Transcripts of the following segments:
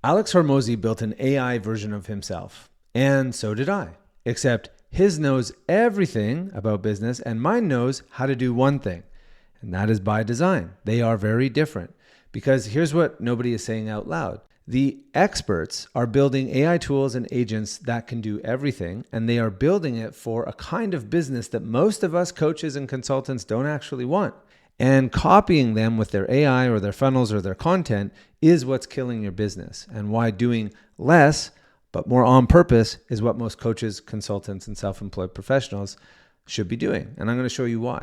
Alex Hormozi built an AI version of himself, and so did I, except his knows everything about business and mine knows how to do one thing, and that is by design. They are very different because here's what nobody is saying out loud. The experts are building AI tools and agents that can do everything, and they are building it for a kind of business that most of us coaches and consultants don't actually want. And copying them with their AI or their funnels or their content is what's killing your business, and why doing less but more on purpose is what most coaches, consultants, and self-employed professionals should be doing. And I'm going to show you why.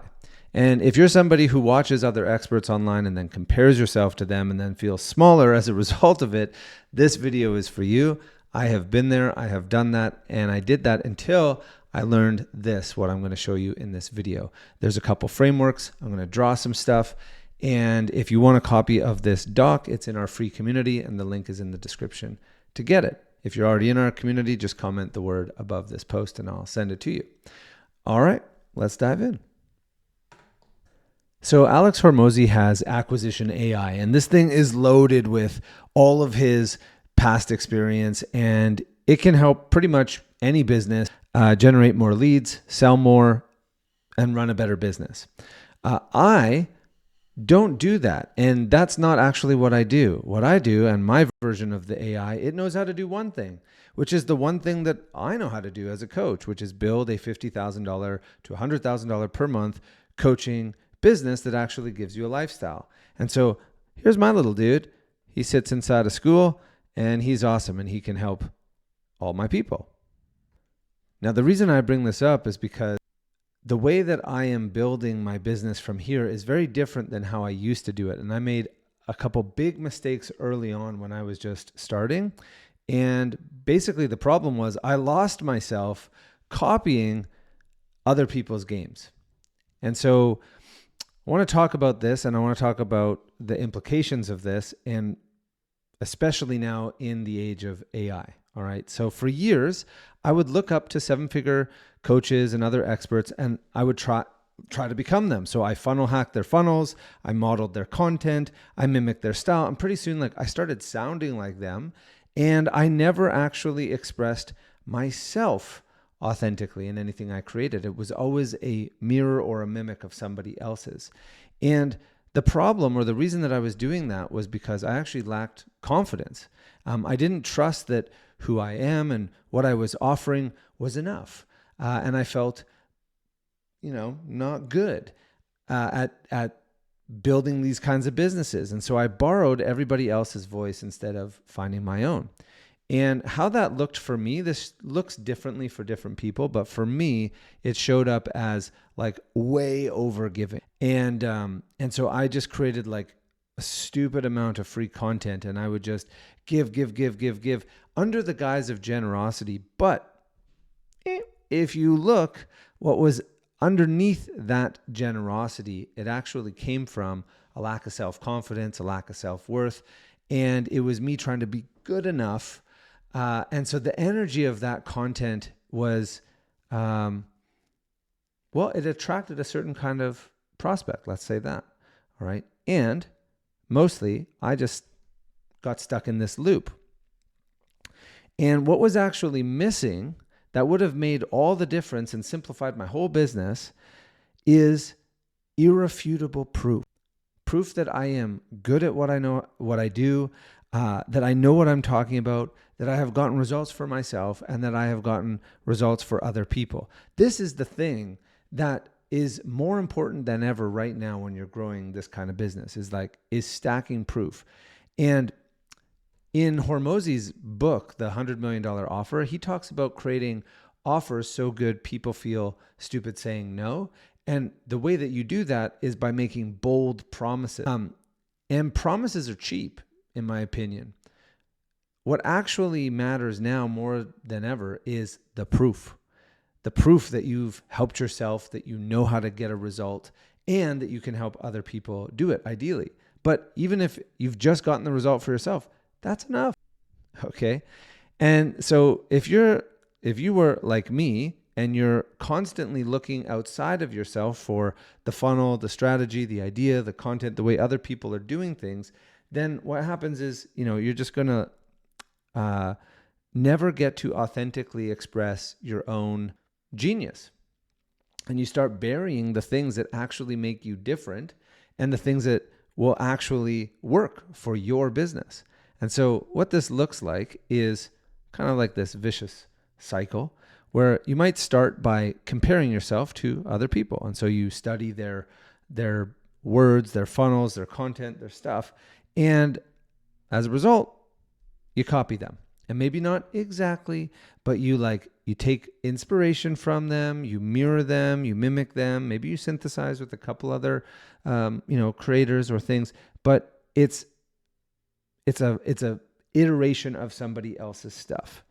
And if you're somebody who watches other experts online and then compares yourself to them and then feels smaller as a result of it, this video is for you. I have been there, I have done that, and I did that until I learned this, what I'm going to show you in this video. There's a couple frameworks. I'm going to draw some stuff. And if you want a copy of this doc, it's in our free community and the link is in the description to get it. If you're already in our community, just comment the word above this post and I'll send it to you. All right, let's dive in. So Alex Hormozi has Acquisition AI, and this thing is loaded with all of his past experience, and it can help pretty much any business generate more leads, sell more, and run a better business. I don't do that, and that's not actually what I do. What I do, and my version of the AI, it knows how to do one thing, which is the one thing that I know how to do as a coach, which is build a $50,000 to $100,000 per month coaching business that actually gives you a lifestyle. And so here's my little dude. He sits inside a school and he's awesome and he can help all my people. Now, the reason I bring this up is because the way that I am building my business from here is very different than how I used to do it. And I made a couple big mistakes early on when I was just starting. And basically the problem was I lost myself copying other people's games. And so I want to talk about this, and I want to talk about the implications of this, and especially now in the age of AI. All right. So for years, I would look up to seven-figure coaches and other experts, and I would try to become them. So I funnel hacked their funnels, I modeled their content, I mimicked their style, and pretty soon, I started sounding like them, and I never actually expressed myself authentically in anything I created. It was always a mirror or a mimic of somebody else's. And the problem, or the reason that I was doing that, was because I actually lacked confidence. I didn't trust that who I am and what I was offering was enough. And I felt, not good at building these kinds of businesses. And so I borrowed everybody else's voice instead of finding my own. And how that looked for me, this looks differently for different people, but for me, it showed up as way over giving. And so I just created a stupid amount of free content, and I would just give under the guise of generosity. But if you look, what was underneath that generosity, it actually came from a lack of self-confidence, a lack of self-worth, and it was me trying to be good enough. And so the energy of that content was, it attracted a certain kind of prospect, let's say that. All right. And mostly I just got stuck in this loop. And what was actually missing that would have made all the difference and simplified my whole business is irrefutable proof. Proof that I am good at what I know, what I do, that I know what I'm talking about, that I have gotten results for myself, and that I have gotten results for other people. This is the thing that is more important than ever right now when you're growing this kind of business, is stacking proof. And in Hormozi's book, The $100 Million Offer, he talks about creating offers so good people feel stupid saying no. And the way that you do that is by making bold promises. And promises are cheap, in my opinion. What actually matters now more than ever is the proof. The proof that you've helped yourself, that you know how to get a result, and that you can help other people do it, ideally. But even if you've just gotten the result for yourself, that's enough. Okay? And so if you were like me and you're constantly looking outside of yourself for the funnel, the strategy, the idea, the content, the way other people are doing things, then what happens is, you're just going to never get to authentically express your own genius. And you start burying the things that actually make you different and the things that will actually work for your business. And so what this looks like is kind of like this vicious cycle where you might start by comparing yourself to other people. And so you study their words, their funnels, their content, their stuff. And as a result, you copy them. And maybe not exactly, but you take inspiration from them, you mirror them, you mimic them. Maybe you synthesize with a couple other, creators or things. But it's a iteration of somebody else's stuff.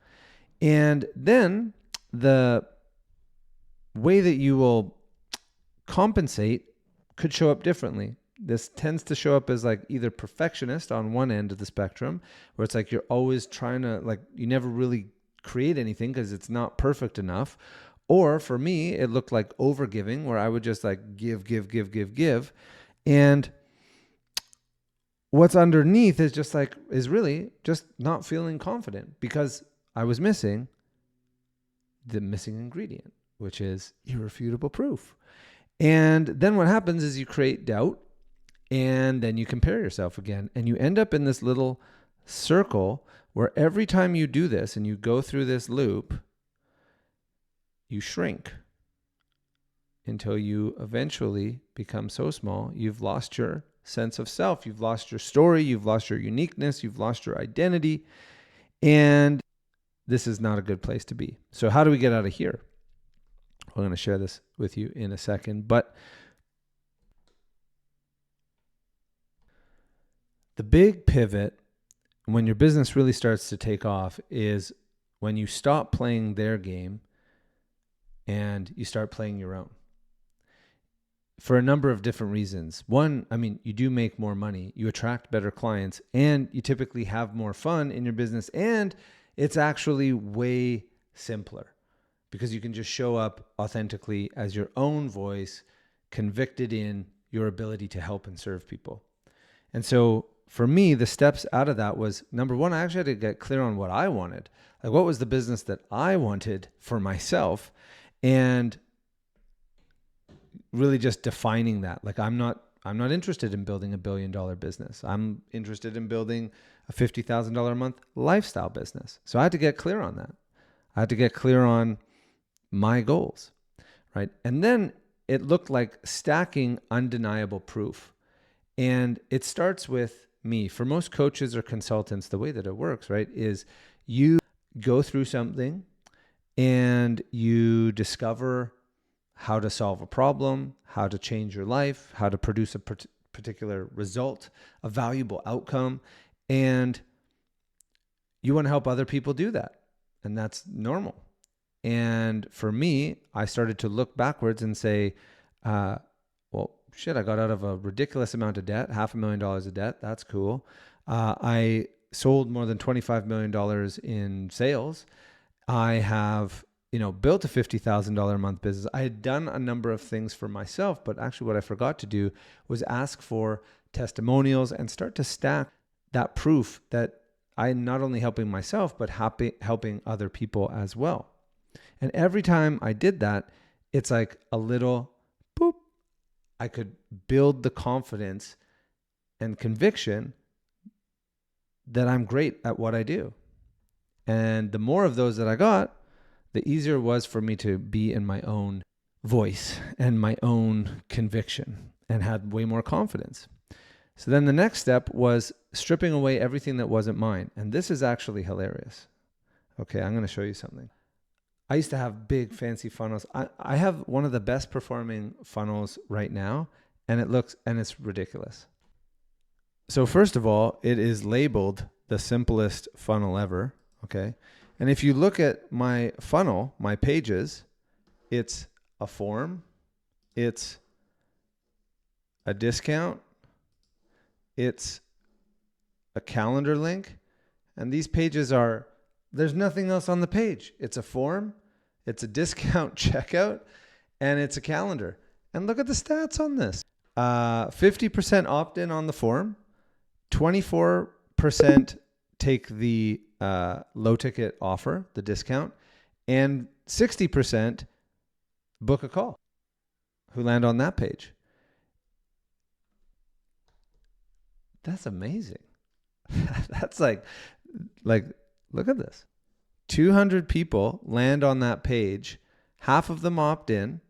And then the way that you will compensate could show up differently. This tends to show up as like either perfectionist on one end of the spectrum, where it's like you're always trying to, you never really create anything because it's not perfect enough. Or for me, it looked like overgiving, where I would just give. And what's underneath is really just not feeling confident because I was missing the missing ingredient, which is irrefutable proof. And then what happens is you create doubt, and then you compare yourself again, and you end up in this little circle where every time you do this and you go through this loop, you shrink until you eventually become so small, you've lost your sense of self, you've lost your story, you've lost your uniqueness, you've lost your identity, and this is not a good place to be. So how do we get out of here? I'm going to share this with you in a second, but the big pivot when your business really starts to take off is when you stop playing their game and you start playing your own. For a number of different reasons. One, you do make more money, you attract better clients, and you typically have more fun in your business, and it's actually way simpler because you can just show up authentically as your own voice, convicted in your ability to help and serve people. And so for me, the steps out of that was, number one, I actually had to get clear on what I wanted. Like, what was the business that I wanted for myself? And really just defining that. Like, I'm not interested in building $1 billion business. I'm interested in building a $50,000 a month lifestyle business. So I had to get clear on that. I had to get clear on my goals, right? And then it looked like stacking undeniable proof. And it starts with me. For most coaches or consultants, the way that it works, right, is you go through something and you discover how to solve a problem, how to change your life, how to produce a particular result, a valuable outcome, and you want to help other people do that. And that's normal. And for me, I started to look backwards and say, I got out of a ridiculous amount of debt, $500,000 of debt. That's cool. I sold more than $25 million in sales. I have, built a $50,000 a month business. I had done a number of things for myself, but actually what I forgot to do was ask for testimonials and start to stack that proof that I'm not only helping myself, but helping other people as well. And every time I did that, it's like a little boop. I could build the confidence and conviction that I'm great at what I do. And the more of those that I got, the easier it was for me to be in my own voice and my own conviction and had way more confidence. So then the next step was stripping away everything that wasn't mine. And this is actually hilarious. Okay, I'm going to show you something. I used to have big fancy funnels. I have one of the best performing funnels right now, and it's ridiculous. So first of all, it is labeled the simplest funnel ever, okay? And if you look at my funnel, my pages, it's a form, it's a discount, it's a calendar link, and these pages there's nothing else on the page. It's a form, it's a discount checkout, and it's a calendar. And look at the stats on this. 50% opt-in on the form, 24% take the low ticket offer, the discount, and 60% book a call who land on that page. That's amazing. That's like, look at this. 200 people land on that page. Half of them opt in.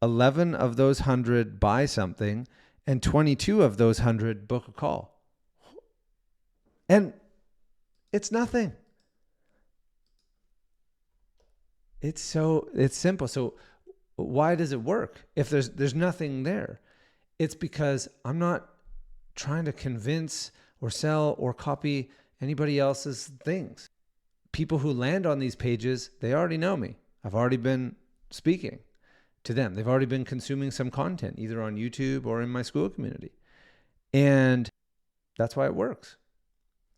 11 of those 100 buy something, and 22 of those 100 book a call. And it's nothing. It's simple. So why does it work if there's nothing there? It's because I'm not trying to convince or sell or copy anybody else's things. People who land on these pages, they already know me. I've already been speaking to them. They've already been consuming some content, either on YouTube or in my school community. And that's why it works.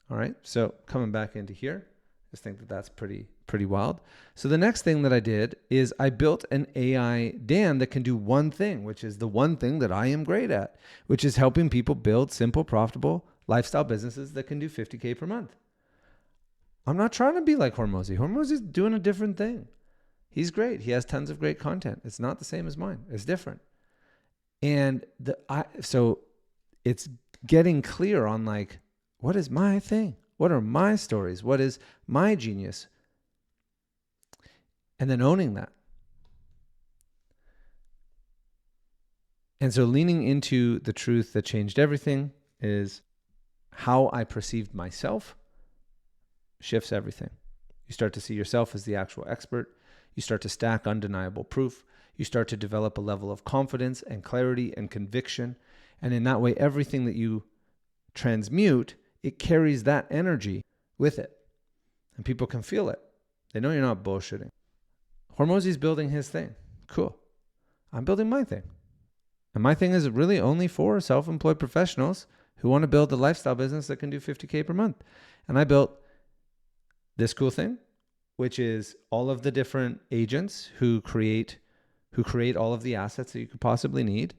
All right. So coming back into here, I just think that that's pretty wild. So the next thing that I did is I built an AI Dan that can do one thing, which is the one thing that I am great at, which is helping people build simple, profitable lifestyle businesses that can do $50K per month. I'm not trying to be like Hormozi. Hormozi's doing a different thing. He's great. He has tons of great content. It's not the same as mine. It's different. And so it's getting clear on like, what is my thing? What are my stories? What is my genius? And then owning that. And so leaning into the truth that changed everything is how I perceived myself shifts everything. You start to see yourself as the actual expert. You start to stack undeniable proof. You start to develop a level of confidence and clarity and conviction. And in that way, everything that you transmute, it carries that energy with it. And people can feel it. They know you're not bullshitting. Hormozi's building his thing. Cool. I'm building my thing. And my thing is really only for self-employed professionals who want to build a lifestyle business that can do $50K per month. And I built this cool thing, which is all of the different agents who create all of the assets that you could possibly need.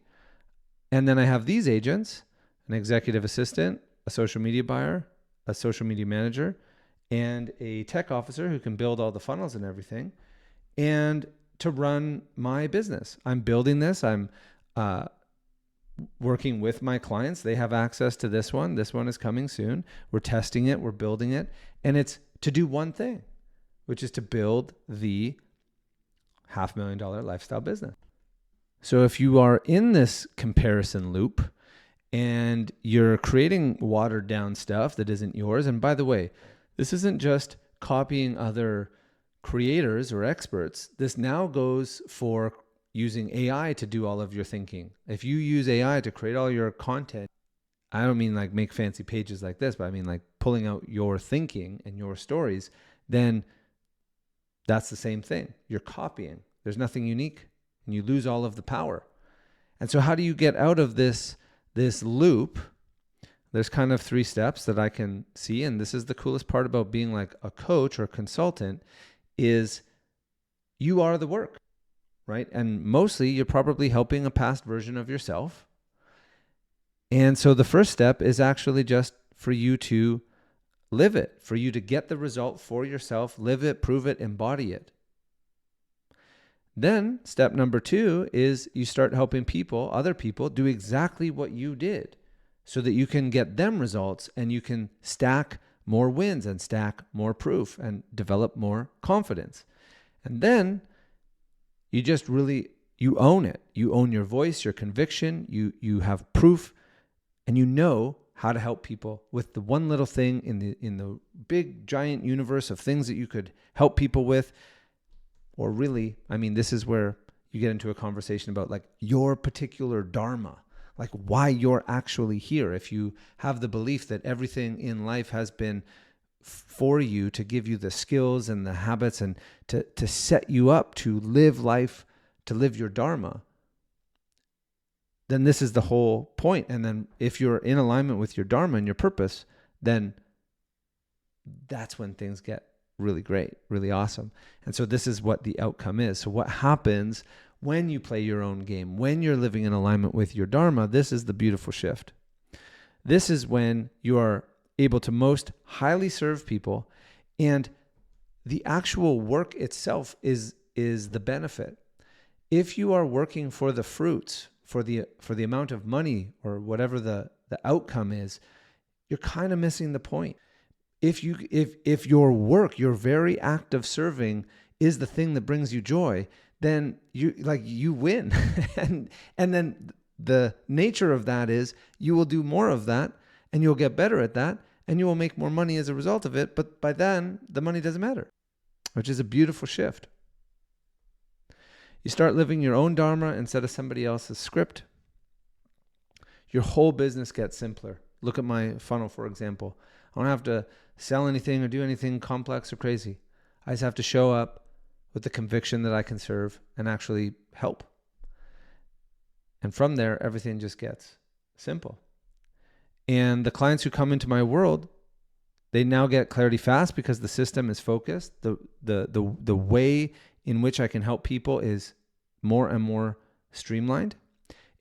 And then I have these agents, an executive assistant, a social media buyer, a social media manager, and a tech officer who can build all the funnels and everything, and to run my business. I'm building this. I'm working with my clients. They have access to this one. This one is coming soon. We're testing it. We're building it. And it's to do one thing, which is to build the $500,000 lifestyle business. So if you are in this comparison loop and you're creating watered down stuff that isn't yours, and by the way, this isn't just copying other creators or experts. This now goes for using AI to do all of your thinking. If you use AI to create all your content, I don't mean like make fancy pages like this, but I mean like pulling out your thinking and your stories, then that's the same thing. You're copying. There's nothing unique and you lose all of the power. And so how do you get out of this loop? There's kind of 3 steps that I can see. And this is the coolest part about being like a coach or consultant is you are the work, right? And mostly you're probably helping a past version of yourself. And so the first step is actually just for you to live it, for you to get the result for yourself, live it, prove it, embody it. Then step number 2 is you start helping other people do exactly what you did so that you can get them results and you can stack more wins and stack more proof and develop more confidence. And then you just you own it. You own your voice, your conviction, you have proof, and you know how to help people with the one little thing in the big giant universe of things that you could help people with. Or really, I mean, this is where you get into a conversation about like your particular dharma, like why you're actually here. If you have the belief that everything in life has been for you to give you the skills and the habits and to set you up to live life, to live your dharma, then this is the whole point. And then if you're in alignment with your dharma and your purpose, then that's when things get really great, really awesome. And so this is what the outcome is. So what happens when you play your own game, when you're living in alignment with your dharma? This is the beautiful shift. This is when you are able to most highly serve people And the actual work itself is the benefit. If you are working for the fruits, for the amount of money or whatever the outcome is, you're kind of missing the point. If your work, your very act of serving is the thing that brings you joy, then you win. and then the nature of that is you will do more of that and you'll get better at that and you will make more money as a result of it. But by then the money doesn't matter, which is a beautiful shift. You start living your own dharma instead of somebody else's script. Your whole business gets simpler. Look at my funnel, for example. I don't have to sell anything or do anything complex or crazy. I just have to show up with the conviction that I can serve and actually help. And from there, everything just gets simple. And the clients who come into my world, they now get clarity fast because the system is focused. The way in which I can help people is more and more streamlined.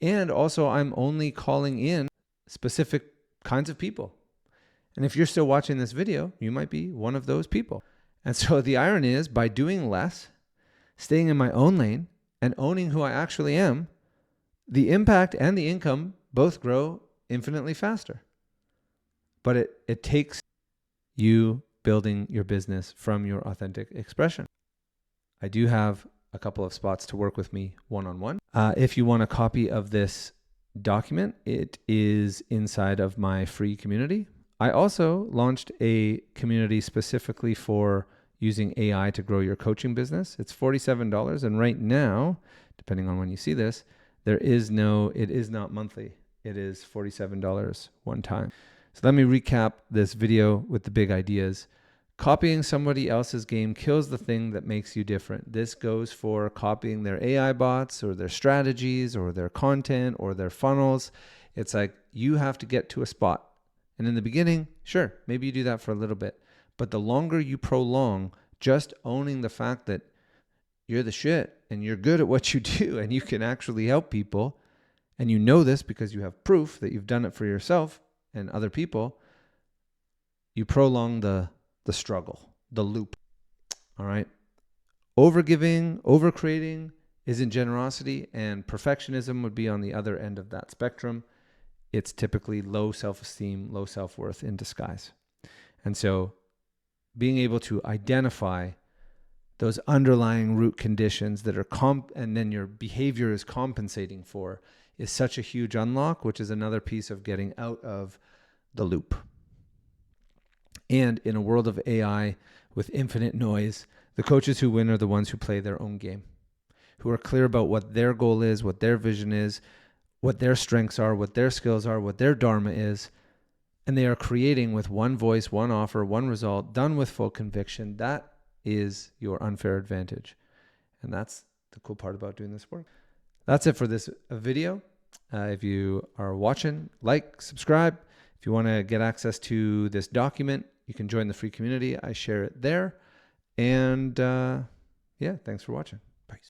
And also, I'm only calling in specific kinds of people. And if you're still watching this video, you might be one of those people. And so the irony is, by doing less, staying in my own lane, and owning who I actually am, the impact and the income both grow infinitely faster. But it takes you building your business from your authentic expression. I do have a couple of spots to work with me one-on-one. If you want a copy of this document, it is inside of my free community. I also launched a community specifically for using AI to grow your coaching business. It's $47. And right now, depending on when you see this, it is not monthly. It is $47 one time. So let me recap this video with the big ideas. Copying somebody else's game kills the thing that makes you different. This goes for copying their AI bots or their strategies or their content or their funnels. It's like you have to get to a spot. And in the beginning, sure, maybe you do that for a little bit. But the longer you prolong just owning the fact that you're the shit and you're good at what you do and you can actually help people, and you know this because you have proof that you've done it for yourself and other people, you prolong the struggle, the loop. All right. Overgiving, overcreating isn't generosity, and perfectionism would be on the other end of that spectrum. It's typically low self-esteem, low self-worth in disguise. And so being able to identify those underlying root conditions that are and then your behavior is compensating for is such a huge unlock, which is another piece of getting out of the loop. And in a world of AI with infinite noise, the coaches who win are the ones who play their own game, who are clear about what their goal is, what their vision is, what their strengths are, what their skills are, what their dharma is. And they are creating with one voice, one offer, one result, done with full conviction. That is your unfair advantage. And that's the cool part about doing this work. That's it for this video. If you are watching, like, subscribe. If you want to get access to this document, you can join the free community. I share it there. And yeah, thanks for watching.